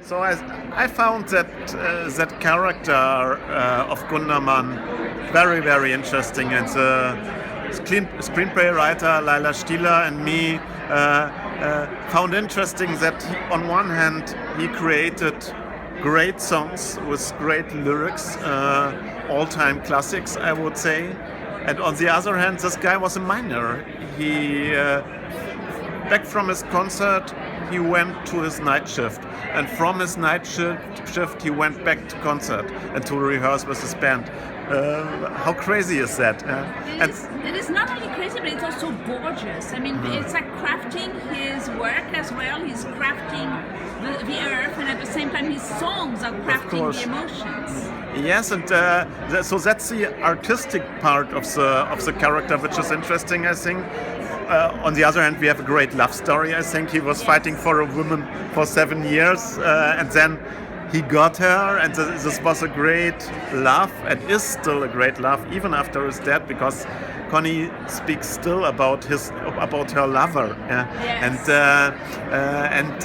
So I found that character of Gundermann very, very interesting. And the screenplay writer Laila Stieler and me found interesting that on one hand he created great songs with great lyrics, all-time classics, I would say. And on the other hand, this guy was a miner. He back from his concert, he went to his night shift, and from his night shift he went back to concert and to rehearse with his band. How crazy is that? It is not only crazy, but it's also gorgeous. I mean, it's like crafting his work as well. He's crafting the earth, and at the same time his songs are crafting the emotions. Yes, and so that's the artistic part of the character, which is interesting, I think. On the other hand, we have a great love story. I think he was fighting for a woman for 7 years, and then he got her, and this was a great love, and is still a great love, even after his death, because Connie speaks still about her lover, Yes. and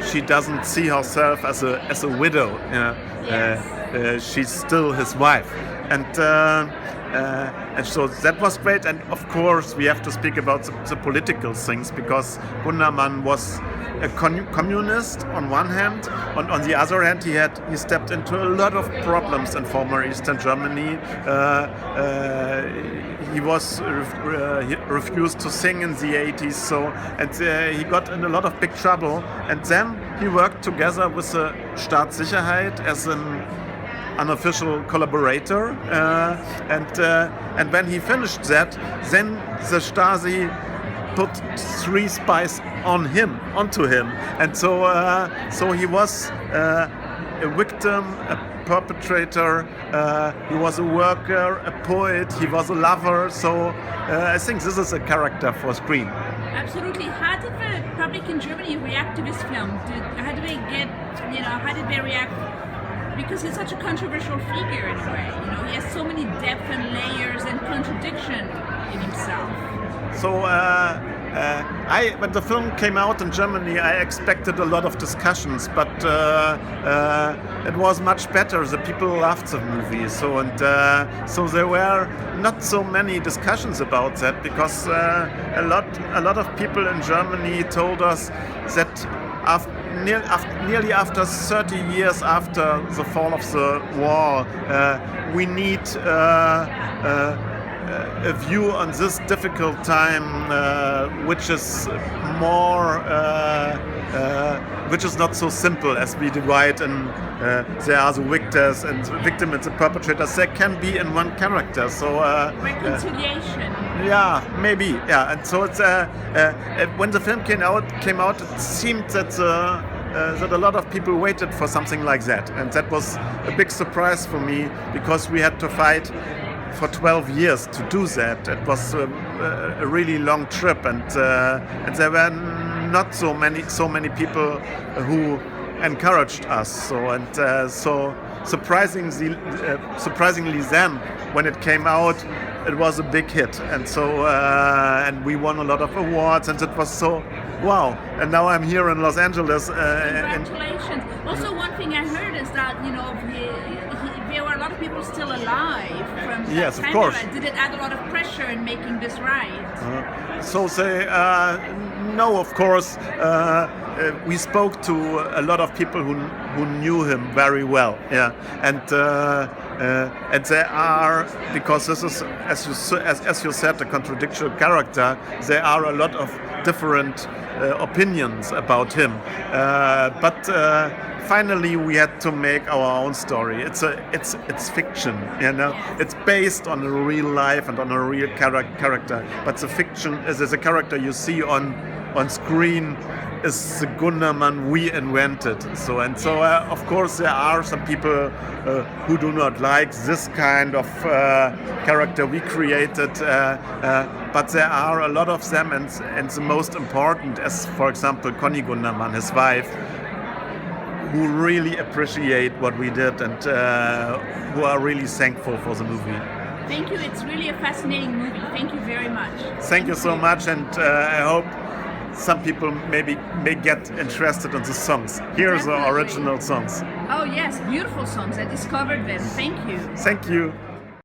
she doesn't see herself as a widow. Yes. She's still his wife, and so that was great. And of course, we have to speak about the political things, because Gundermann was a communist on one hand. On the other hand, he stepped into a lot of problems in former Eastern Germany. He was he refused to sing in the 80s, he got in a lot of big trouble. And then he worked together with the Staatssicherheit as an unofficial collaborator, and when he finished that, then the Stasi put 3 spies onto him, and so he was a victim, a perpetrator. He was a worker, a poet. He was a lover. So I think this is a character for screen. Absolutely. How did the public in Germany react to this film? How did they react? Because he's such a controversial figure in a way. He has so many depth and layers and contradiction in himself. So when the film came out in Germany, I expected a lot of discussions, but it was much better. The people loved the movie, so there were not so many discussions about that, because a lot of people in Germany told us that nearly after 30 years after the fall of the wall, we need a view on this difficult time, which is not so simple as we divide. And there are the victors and the victim and the perpetrators. There can be in one character. So reconciliation. Yeah, maybe. Yeah, and so it's when the film came out, it seemed that a lot of people waited for something like that, and that was a big surprise for me, because we had to fight for 12 years to do that. It was a really long trip, and there were not so many people who encouraged us. So surprisingly then, when it came out, it was a big hit, and and we won a lot of awards, and it was so wow. And now I'm here in Los Angeles. Congratulations. Also, one thing I heard is that there were a lot of people still alive from that yes, time. Of course. Did it add a lot of pressure in making this right? No, of course. We spoke to a lot of people who knew him very well. Yeah, and there are, because this is, as you said, a contradictory character. There are a lot of different opinions about him, but finally we had to make our own story. It's fiction, It's based on a real life and on a real character. But the fiction is a character you see on screen is the Gundermann we invented. Of course there are some people who do not like this kind of character we created, but there are a lot of them, and the most important, as for example Connie Gundermann, his wife, who really appreciate what we did, and who are really thankful for the movie. Thank you. It's really a fascinating movie. Thank you very much. Thank you so much, and I hope some people maybe may get interested in the songs. Here's the Definitely. original songs. Oh yes, beautiful songs. I discovered them. Thank you. Thank you.